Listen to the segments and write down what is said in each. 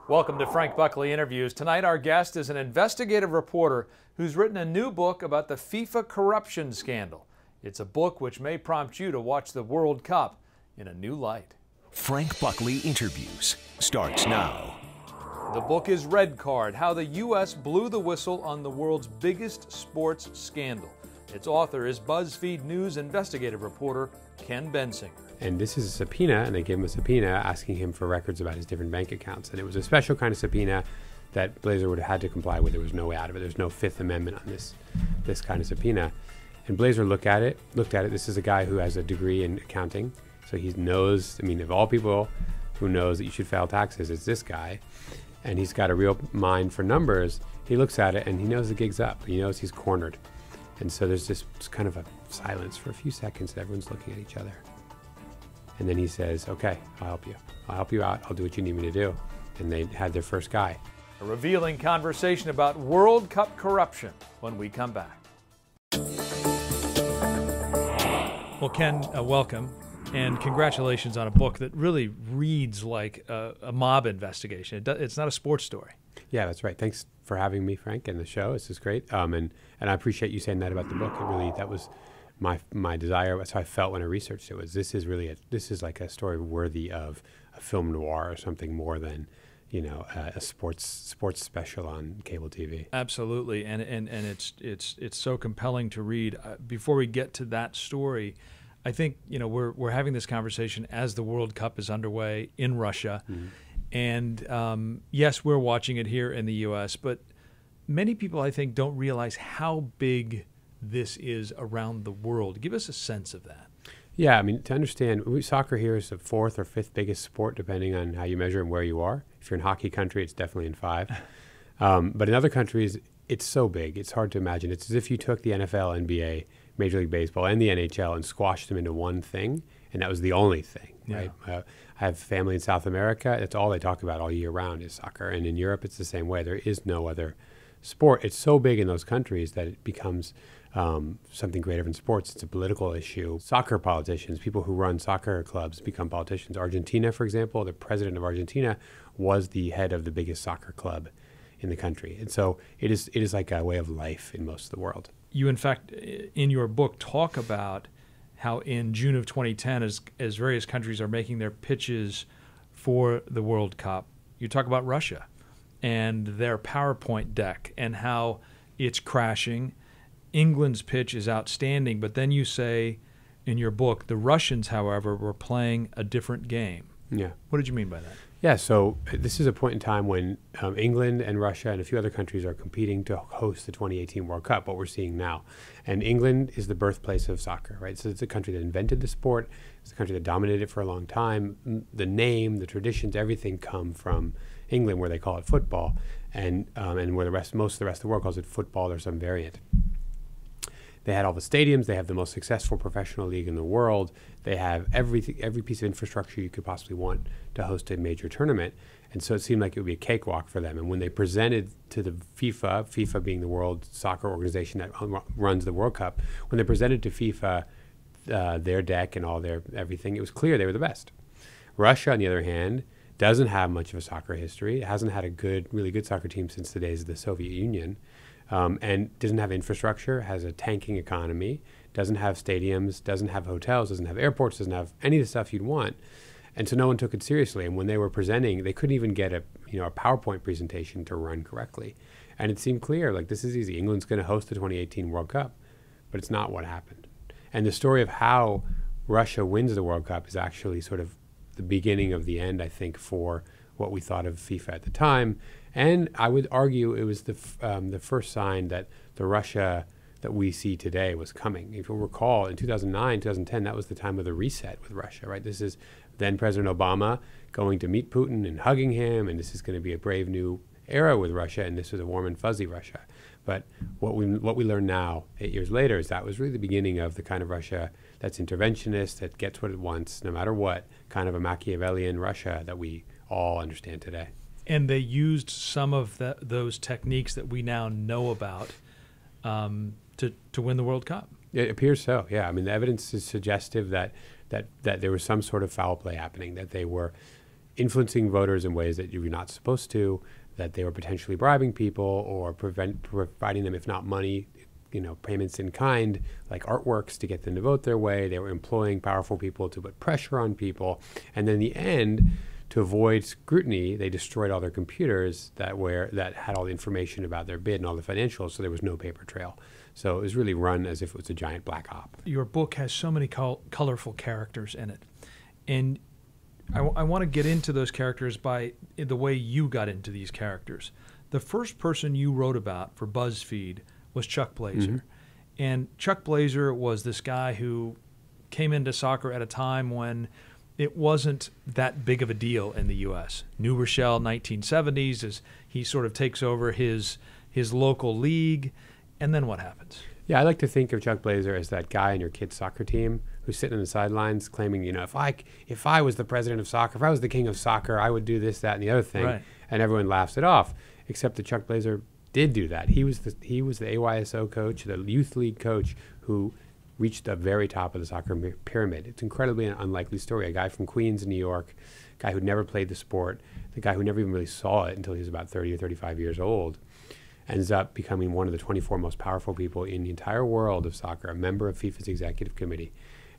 Welcome to Frank Buckley Interviews. Tonight our guest is an investigative reporter who's written a new book about the FIFA corruption scandal. It's a book which may prompt you to watch the World Cup in a new light. Frank Buckley Interviews starts now. The book is Red Card: How the U.S. Blew the Whistle on the World's Biggest Sports Scandal. Its author is BuzzFeed News investigative reporter Ken Bensinger. And this is a subpoena, and they gave him a subpoena asking him for records about his different bank accounts. And it was a special kind of subpoena that Blazer would have had to comply with. There was no way out of it. There's no Fifth Amendment on this kind of subpoena. And Blazer looked at it. This is a guy who has a degree in accounting. So he knows, of all people who knows that you should file taxes, it's this guy. And he's got a real mind for numbers. He looks at it and he knows the gig's up. He knows he's cornered. And so there's this kind of a silence for a few seconds that everyone's looking at each other. And then he says, okay, I'll help you. I'll help you out. I'll do what you need me to do. And they had their first guy. A revealing conversation about World Cup corruption when we come back. Well, Ken, welcome. And congratulations on a book that really reads like a mob investigation. It's not a sports story. Yeah, that's right. Thanks for having me, Frank, and the show. This is great. And I appreciate you saying that about the book. That was my desire. That's how I felt when I researched it. This is like a story worthy of a film noir or something more than a sports special on cable TV. Absolutely, and it's so compelling to read. Before we get to that story, I think we're having this conversation as the World Cup is underway in Russia, and yes, we're watching it here in the U.S., but many people I think don't realize how big this is around the world. Give us a sense of that. Yeah, to understand, soccer here is the fourth or fifth biggest sport, depending on how you measure and where you are. If you're in hockey country, it's definitely in five. But in other countries, it's so big, it's hard to imagine. It's as if you took the NFL, NBA, Major League Baseball, and the NHL and squashed them into one thing, and that was the only thing, right? I have family in South America. That's all they talk about all year round is soccer. And in Europe, it's the same way. There is no other sport. It's so big in those countries that it becomes something greater than sports. It's a political issue. Soccer politicians, people who run soccer clubs, become politicians. Argentina, for example, the president of Argentina was the head of the biggest soccer club in the country. And so it is like a way of life in most of the world. You, in fact, in your book, talk about how in June of 2010, as various countries are making their pitches for the World Cup, you talk about Russia and their PowerPoint deck and how it's crashing. England's pitch is outstanding, but then you say in your book, the Russians, however, were playing a different game. Yeah. What did you mean by that? Yeah, so this is a point in time when England and Russia and a few other countries are competing to host the 2018 World Cup, what we're seeing now. And England is the birthplace of soccer, right? So it's a country that invented the sport. It's a country that dominated it for a long time. The name, the traditions, everything come from England, where they call it football, and where most of the rest of the world calls it football or some variant. They had all the stadiums. They have the most successful professional league in the world. They have every piece of infrastructure you could possibly want to host a major tournament. And so it seemed like it would be a cakewalk for them. And when they presented to the FIFA being the world soccer organization that runs the World Cup, when they presented to FIFA their deck and all their everything, it was clear they were the best. Russia, on the other hand, doesn't have much of a soccer history. It hasn't had a really good soccer team since the days of the Soviet Union. And doesn't have infrastructure, has a tanking economy, doesn't have stadiums, doesn't have hotels, doesn't have airports, doesn't have any of the stuff you'd want. And so no one took it seriously. And when they were presenting, they couldn't even get a PowerPoint presentation to run correctly. And it seemed clear, like, this is easy. England's going to host the 2018 World Cup, but it's not what happened. And the story of how Russia wins the World Cup is actually sort of the beginning of the end, I think, for what we thought of FIFA at the time. And I would argue it was the first sign that the Russia that we see today was coming. If you'll recall, in 2009, 2010, that was the time of the reset with Russia, right? This is then President Obama going to meet Putin and hugging him, and this is going to be a brave new era with Russia, and this was a warm and fuzzy Russia. But what we learn now, 8 years later, is that was really the beginning of the kind of Russia that's interventionist, that gets what it wants, no matter what, kind of a Machiavellian Russia that we all understand today. And they used some of those techniques that we now know about to win the World Cup. It appears so, yeah. The evidence is suggestive that there was some sort of foul play happening, that they were influencing voters in ways that you're not supposed to, that they were potentially bribing people or providing them, if not money, payments in kind, like artworks to get them to vote their way. They were employing powerful people to put pressure on people. And then in the end, to avoid scrutiny, they destroyed all their computers that had all the information about their bid and all the financials, so there was no paper trail. So it was really run as if it was a giant black op. Your book has so many colorful characters in it. And I want to get into those characters by the way you got into these characters. The first person you wrote about for BuzzFeed was Chuck Blazer. Mm-hmm. And Chuck Blazer was this guy who came into soccer at a time when it wasn't that big of a deal in the U.S. New Rochelle, 1970s, as he sort of takes over his local league. And then what happens? Yeah, I like to think of Chuck Blazer as that guy on your kid's soccer team who's sitting on the sidelines claiming, if I was the president of soccer, if I was the king of soccer, I would do this, that, and the other thing. Right. And everyone laughs it off, except that Chuck Blazer did do that. He was the AYSO coach, the youth league coach, who reached the very top of the soccer pyramid. It's incredibly an unlikely story. A guy from Queens, New York, a guy who never played the sport, the guy who never even really saw it until he was about 30 or 35 years old, ends up becoming one of the 24 most powerful people in the entire world of soccer, a member of FIFA's executive committee,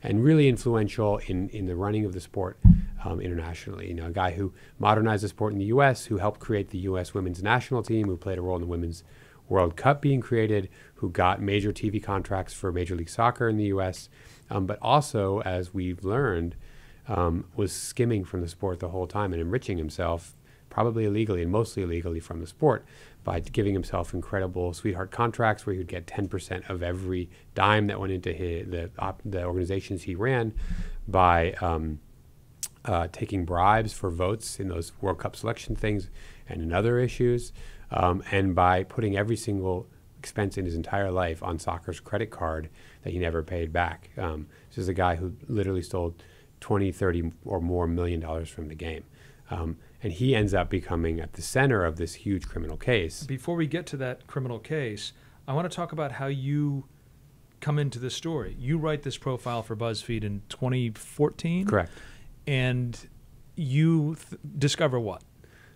and really influential in the running of the sport internationally. A guy who modernized the sport in the U.S., who helped create the U.S. women's national team, who played a role in the Women's World Cup being created, who got major TV contracts for Major League Soccer in the U.S., but also, as we've learned, was skimming from the sport the whole time and enriching himself, probably illegally and mostly illegally, from the sport by giving himself incredible sweetheart contracts where he would get 10% of every dime that went into the organizations he ran, by taking bribes for votes in those World Cup selection things and in other issues, and by putting every single expense in his entire life on soccer's credit card that he never paid back. This is a guy who literally stole 20, 30 or more $1 million from the game. And he ends up becoming at the center of this huge criminal case. Before we get to that criminal case, I want to talk about how you come into this story. You write this profile for BuzzFeed in 2014? Correct. And you discover what?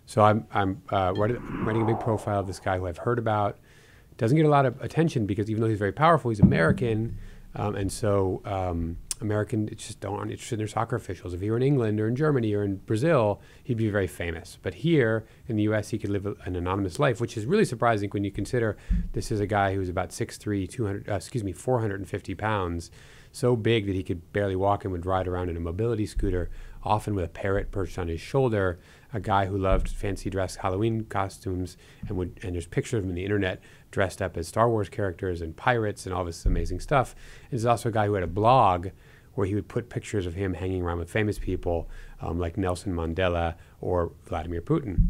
So I'm writing a big profile of this guy who I've heard about. Doesn't get a lot of attention because even though he's very powerful, he's American. And so Americans just aren't interested in their soccer officials. If he were in England or in Germany or in Brazil, he'd be very famous. But here in the U.S., he could live an anonymous life, which is really surprising when you consider this is a guy who's about 6'3", 450 pounds, so big that he could barely walk and would ride around in a mobility scooter, often with a parrot perched on his shoulder, a guy who loved fancy dress Halloween costumes, and there's pictures of him on the internet dressed up as Star Wars characters and pirates and all this amazing stuff. And he's also a guy who had a blog where he would put pictures of him hanging around with famous people like Nelson Mandela or Vladimir Putin.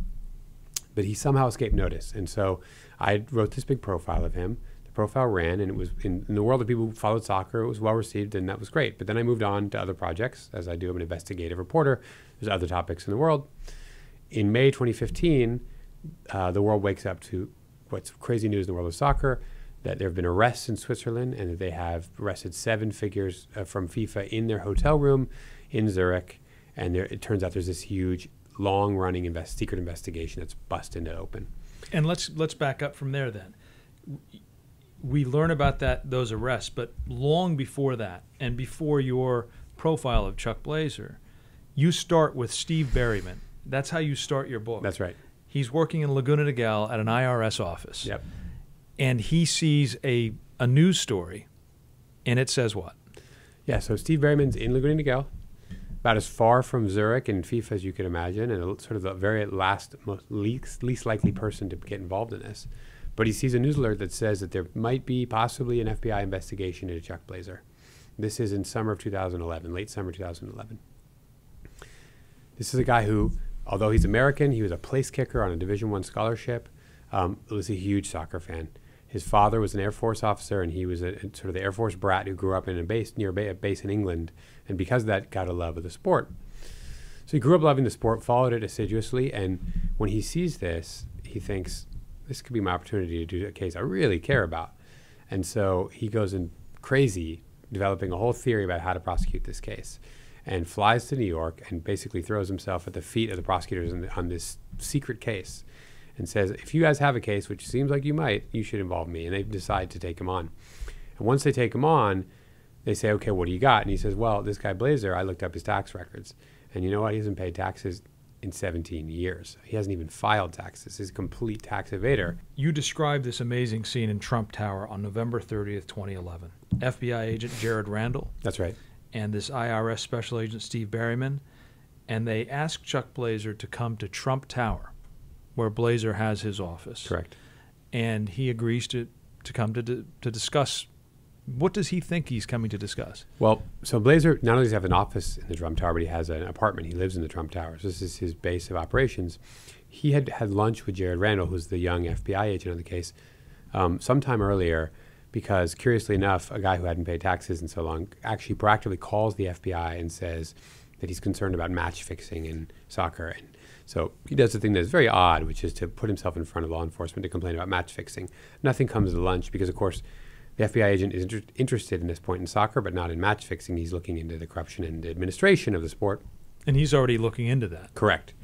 But he somehow escaped notice. And so I wrote this big profile of him. The profile ran, and it was in the world of people who followed soccer, it was well received, and that was great. But then I moved on to other projects, as I do. I'm an investigative reporter. There's other topics in the world. In May 2015, the world wakes up to what's crazy news in the world of soccer, that there have been arrests in Switzerland and that they have arrested 7 figures from FIFA in their hotel room in Zurich. And it turns out there's this huge, long-running secret investigation that's busted into open. And let's back up from there then. We learn about those arrests, but long before that, and before your profile of Chuck Blazer, you start with Steve Berryman. That's how you start your book. That's right. He's working in Laguna Niguel at an IRS office. Yep. And he sees a news story, and it says what? Yeah, so Steve Berryman's in Laguna Niguel, about as far from Zurich and FIFA as you could imagine, and sort of the very least likely person to get involved in this. But he sees a news alert that says that there might be possibly an FBI investigation into Chuck Blazer. This is in summer of 2011, late summer 2011. This is a guy who, although he's American, he was a place kicker on a Division I scholarship, was a huge soccer fan. His father was an Air Force officer, and he was sort of the Air Force brat who grew up in a base in England, and because of that, got a love of the sport. So he grew up loving the sport, followed it assiduously, and when he sees this, he thinks, this could be my opportunity to do a case I really care about. And so he goes in crazy, developing a whole theory about how to prosecute this case. and flies to New York and basically throws himself at the feet of the prosecutors on this secret case and says, if you guys have a case, which seems like you might, you should involve me. And they decide to take him on. And once they take him on, they say, okay, what do you got? And he says, well, this guy Blazer, I looked up his tax records. And you know what? He hasn't paid taxes in 17 years. He hasn't even filed taxes. He's a complete tax evader. You described this amazing scene in Trump Tower on November 30th, 2011. FBI agent Jared Randall. That's right. And this IRS special agent Steve Berryman. And they asked Chuck Blazer to come to Trump Tower, where Blazer has his office. Correct. And he agrees to come to discuss. What does he think he's coming to discuss? Well, so Blazer not only does he have an office in the Trump Tower, but he has an apartment. He lives in the Trump Tower. So this is his base of operations. He had lunch with Jared Randall, who's the young FBI agent on the case, sometime earlier, because curiously enough, a guy who hadn't paid taxes in so long actually proactively calls the FBI and says that he's concerned about match fixing in soccer. And so he does the thing that's very odd, which is to put himself in front of law enforcement to complain about match fixing. Nothing comes to lunch because, of course, the FBI agent is interested in this point in soccer, but not in match fixing. He's looking into the corruption and administration of the sport. And he's already looking into that. Correct.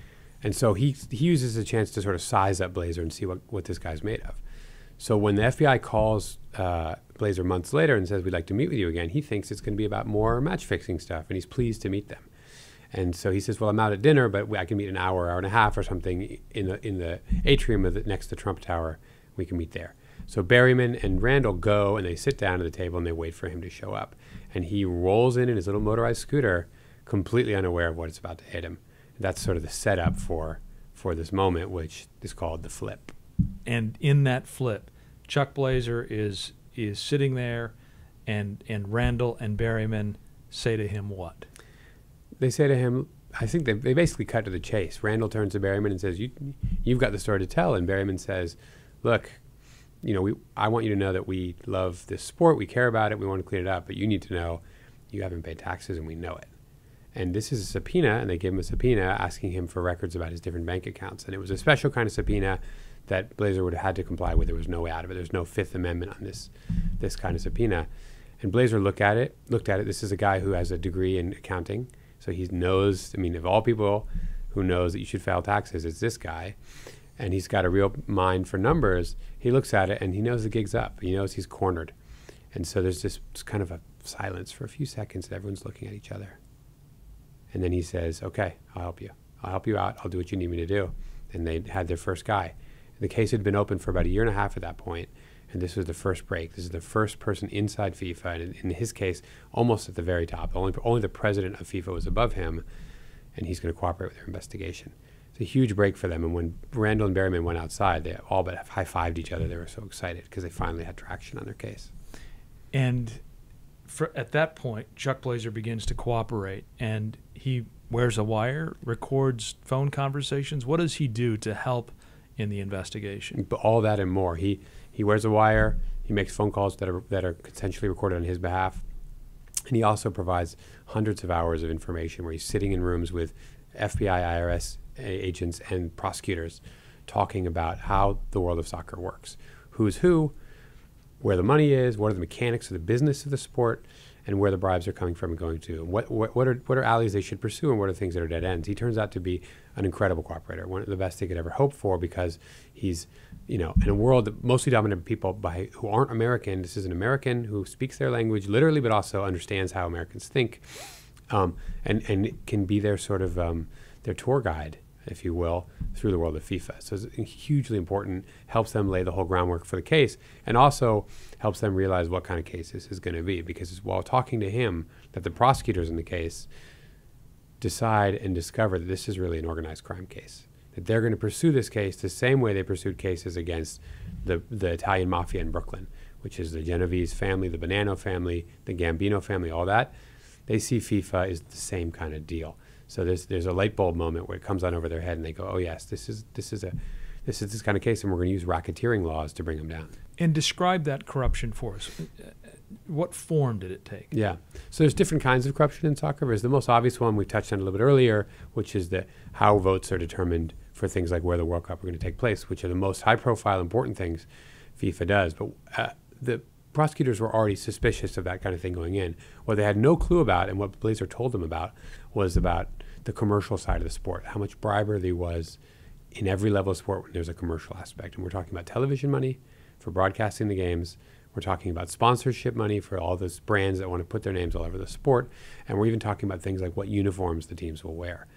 And so he uses a chance to sort of size up Blazer and see what this guy's made of. So when the FBI calls Blazer months later and says, we'd like to meet with you again, he thinks it's going to be about more match fixing stuff, and he's pleased to meet them. And so he says, well, I'm out at dinner, but I can meet an hour and a half or something in the atrium next to Trump Tower. We can meet there. So Berryman and Randall go, and they sit down at the table, and they wait for him to show up. And he rolls in his little motorized scooter, completely unaware of what is about to hit him. And that's sort of the setup for this moment, which is called the flip. And in that flip, Chuck Blazer is sitting there, and Randall and Berryman say to him what? They say to him, I think they basically cut to the chase. Randall turns to Berryman and says, you've got the story to tell. And Berryman says, look, I want you to know that we love this sport, we care about it, we want to clean it up, but you need to know you haven't paid taxes and we know it. And this is a subpoena, and they give him a subpoena asking him for records about his different bank accounts. And it was a special kind of subpoena that Blazer would have had to comply with. There was no way out of it. There's no Fifth Amendment on this kind of subpoena. And Blazer looked at it. This is a guy who has a degree in accounting, so he knows, of all people who knows that you should file taxes, it's this guy. And he's got a real mind for numbers. He looks at it and he knows the gig's up. He knows he's cornered. And so there's this kind of a silence for a few seconds and everyone's looking at each other. And then he says, okay, I'll help you. I'll help you out. I'll do what you need me to do. And they had their first guy. The case had been open for about a year and a half at that point, and this was the first break. This is the first person inside FIFA, and in his case, almost at the very top. Only the president of FIFA was above him, and he's going to cooperate with their investigation. It's a huge break for them, and when Randall and Berryman went outside, they all but high-fived each other. They were so excited because they finally had traction on their case. And at that point, Chuck Blazer begins to cooperate, and he wears a wire, records phone conversations. What does he do to help in the investigation? But all that and more. He wears a wire. He makes phone calls that are potentially recorded on his behalf. And he also provides hundreds of hours of information where he's sitting in rooms with FBI, IRS agents, and prosecutors talking about how the world of soccer works. Who's who, where the money is, what are the mechanics of the business of the sport, and where the bribes are coming from and going to. And what are alleys they should pursue, and what are things that are dead ends. He turns out to be an incredible cooperator, one of the best they could ever hope for, because he's, in a world that mostly dominated people who aren't American. This is an American who speaks their language literally, but also understands how Americans think, and can be their sort of their tour guide, if you will, through the world of FIFA. So it's hugely important, helps them lay the whole groundwork for the case, and also helps them realize what kind of case this is going to be, because it's while talking to him that the prosecutors in the case decide and discover that this is really an organized crime case, that they're going to pursue this case the same way they pursued cases against the Italian mafia in Brooklyn, which is the Genovese family, the Bonanno family, the Gambino family, all that. They see FIFA as the same kind of deal. So there's a light bulb moment where it comes on over their head, and they go, "Oh yes, this is this kind of case, and we're going to use racketeering laws to bring them down." And describe that corruption for us. What form did it take? Yeah. So there's different kinds of corruption in soccer. There's the most obvious one we touched on a little bit earlier, which is how votes are determined for things like where the World Cup are going to take place, which are the most high-profile, important things FIFA does. But the prosecutors were already suspicious of that kind of thing going in. What they had no clue about, and what Blazer told them about, was about the commercial side of the sport, how much bribery there was in every level of sport when there's a commercial aspect. And we're talking about television money for broadcasting the games. We're talking about sponsorship money for all those brands that want to put their names all over the sport. And we're even talking about things like what uniforms the teams will wear,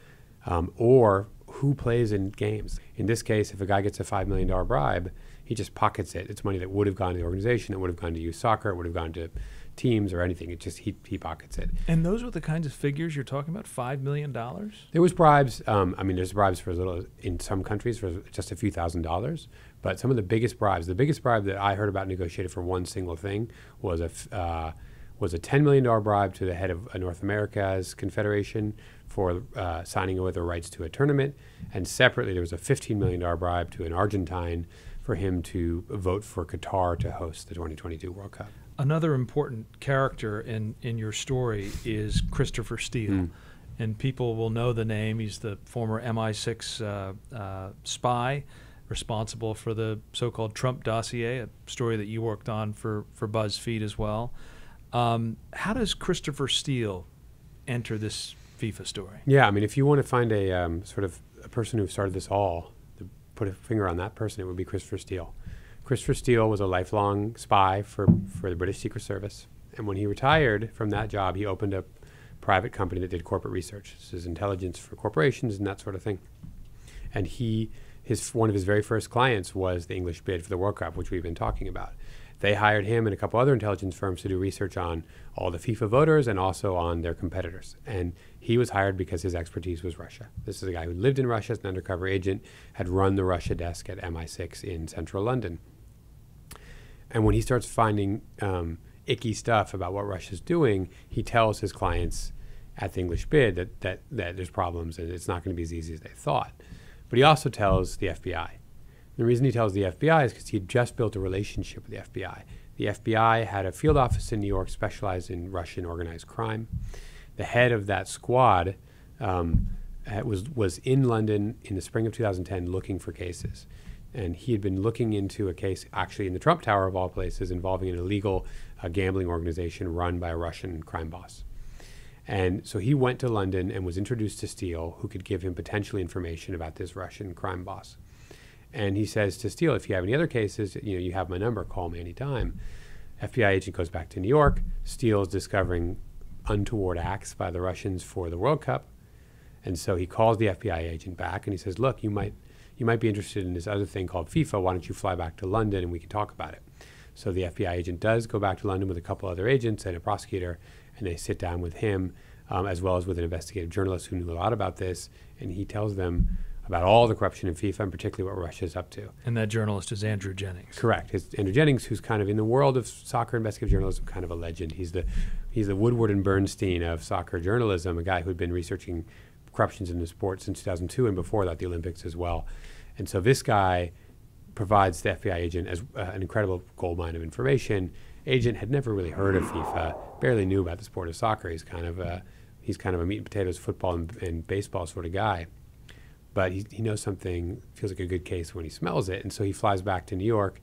or who plays in games. In this case, if a guy gets a $5 million bribe, he just pockets it. It's money that would have gone to the organization, it would have gone to youth soccer, it would have gone to teams or anything. It just, he pockets it. And those were the kinds of figures you're talking about, $5 million? There was bribes. There's bribes for as little, in some countries, for just a few $1,000s. But some of the biggest bribes, the biggest bribe that I heard about negotiated for one single thing was a $10 million bribe to the head of North America's confederation for signing away the rights to a tournament. And separately, there was a $15 million bribe to an Argentine for him to vote for Qatar to host the 2022 World Cup. Another important character in your story is Christopher Steele. And people will know the name. He's the former MI6 spy responsible for the so-called Trump dossier, a story that you worked on for BuzzFeed as well. How does Christopher Steele enter this FIFA story? Yeah, if you want to find a sort of a person who started this all, to put a finger on that person, it would be Christopher Steele. Christopher Steele was a lifelong spy for the British Secret Service. And when he retired from that job, he opened a private company that did corporate research. This is intelligence for corporations and that sort of thing. And one of his very first clients was the English bid for the World Cup, which we've been talking about. They hired him and a couple other intelligence firms to do research on all the FIFA voters and also on their competitors. And he was hired because his expertise was Russia. This is a guy who lived in Russia as an undercover agent, had run the Russia desk at MI6 in central London. And when he starts finding icky stuff about what Russia's doing, he tells his clients at the English bid that there's problems and it's not going to be as easy as they thought. But he also tells the FBI. The reason he tells the FBI is because he had just built a relationship with the FBI. The FBI had a field office in New York specialized in Russian organized crime. The head of that squad was in London in the spring of 2010 looking for cases. And he had been looking into a case actually in the Trump Tower of all places involving an illegal gambling organization run by a Russian crime boss. And so he went to London and was introduced to Steele, who could give him potentially information about this Russian crime boss. And he says to Steele, if you have any other cases, you have my number, call me anytime. FBI agent goes back to New York. Steele is discovering untoward acts by the Russians for the World Cup. And so he calls the FBI agent back and he says, look, you might be interested in this other thing called FIFA. Why don't you fly back to London and we can talk about it? So the FBI agent does go back to London with a couple other agents and a prosecutor, and they sit down with him as well as with an investigative journalist who knew a lot about this, and he tells them about all the corruption in FIFA and particularly what Russia is up to. And that journalist is Andrew Jennings. Correct. It's Andrew Jennings, who's kind of in the world of soccer investigative journalism, kind of a legend. He's the Woodward and Bernstein of soccer journalism, a guy who'd been researching corruptions in the sport since 2002 and before that the Olympics as well. And so this guy provides the FBI agent as an incredible goldmine of information. Agent had never really heard of FIFA, barely knew about the sport of soccer. He's kind of a meat and potatoes football and baseball sort of guy. But he knows something, feels like a good case when he smells it. And so he flies back to New York,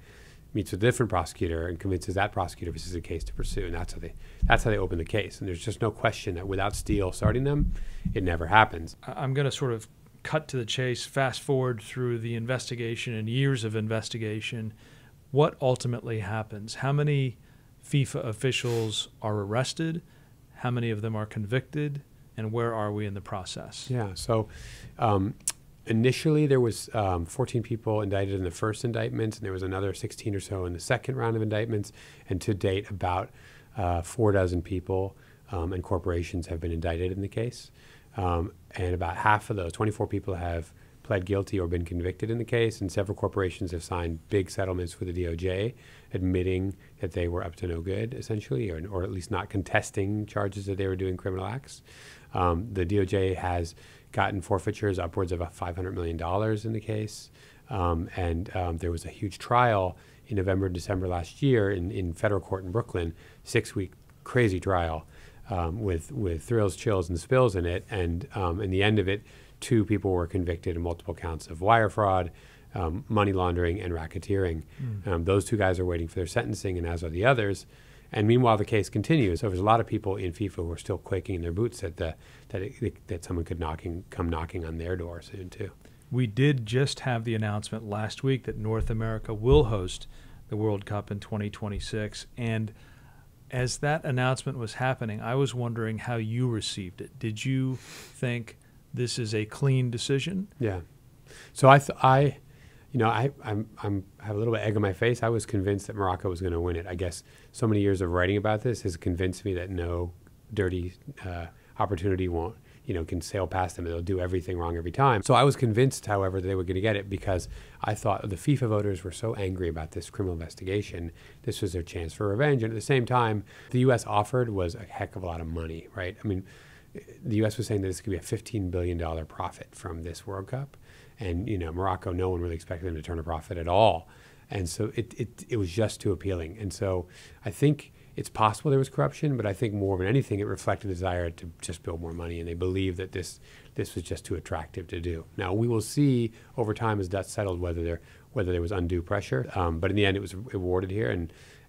meets with a different prosecutor, and convinces that prosecutor this is a case to pursue. And that's how they open the case. And there's just no question that without Steele starting them, it never happens. I'm going to sort of cut to the chase, fast forward through the investigation and years of investigation. What ultimately happens? How many FIFA officials are arrested? How many of them are convicted? And where are we in the process? Yeah, so initially there was 14 people indicted in the first indictments, and there was another 16 or so in the second round of indictments. And to date, about 4 dozen people and corporations have been indicted in the case. And about half of those, 24 people, have pled guilty or been convicted in the case, and several corporations have signed big settlements with the DOJ, admitting that they were up to no good, essentially, or at least not contesting charges that they were doing criminal acts. The DOJ has gotten forfeitures upwards of $500 million in the case, and there was a huge trial in November and December last year in federal court in Brooklyn, 6-week crazy trial with thrills, chills, and spills in it, and in the end of it, 2 people were convicted in multiple counts of wire fraud, money laundering and racketeering. Those two guys are waiting for their sentencing, and as are the others. And meanwhile, the case continues. So there's a lot of people in FIFA who are still quaking in their boots that someone could come knocking on their door soon too. We did just have the announcement last week that North America will host the World Cup in 2026. And as that announcement was happening, I was wondering how you received it. Did you think this is a clean decision? Yeah. So I have a little bit of egg on my face. I was convinced that Morocco was going to win it. I guess so many years of writing about this has convinced me that no dirty opportunity won't, can sail past them. They'll do everything wrong every time. So I was convinced, however, that they were going to get it because I thought the FIFA voters were so angry about this criminal investigation. This was their chance for revenge. And at the same time, the U.S. offered was a heck of a lot of money, right? I mean, the U.S. was saying that this could be a $15 billion profit from this World Cup. And, Morocco, no one really expected them to turn a profit at all. And so it was just too appealing. And so I think it's possible there was corruption, but I think more than anything, it reflected a desire to just build more money. And they believed that this was just too attractive to do. Now, we will see over time as dust settled whether there was undue pressure. But in the end, it was awarded here.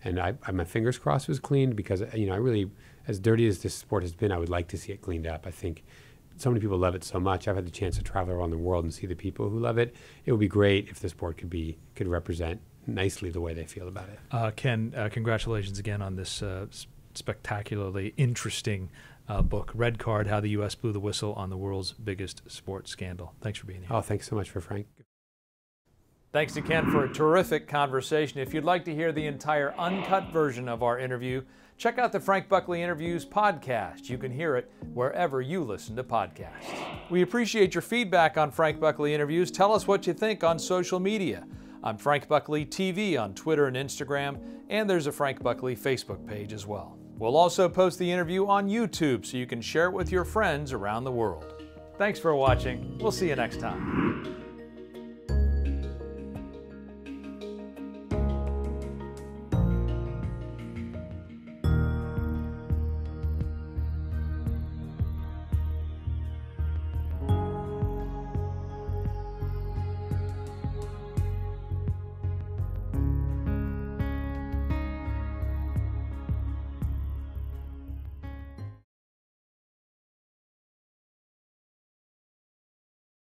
And I my fingers crossed it was cleaned because, I really, as dirty as this sport has been, I would like to see it cleaned up. I think so many people love it so much. I've had the chance to travel around the world and see the people who love it. It would be great if the sport could represent nicely the way they feel about it. Ken, congratulations again on this spectacularly interesting book, Red Card: How the U.S. Blew the Whistle on the World's Biggest Sports Scandal. Thanks for being here. Oh, thanks so much for Frank. Thanks to Ken for a terrific conversation. If you'd like to hear the entire uncut version of our interview, check out the Frank Buckley Interviews podcast. You can hear it wherever you listen to podcasts. We appreciate your feedback on Frank Buckley Interviews. Tell us what you think on social media. I'm Frank Buckley TV on Twitter and Instagram, and there's a Frank Buckley Facebook page as well. We'll also post the interview on YouTube so you can share it with your friends around the world. Thanks for watching. We'll see you next time.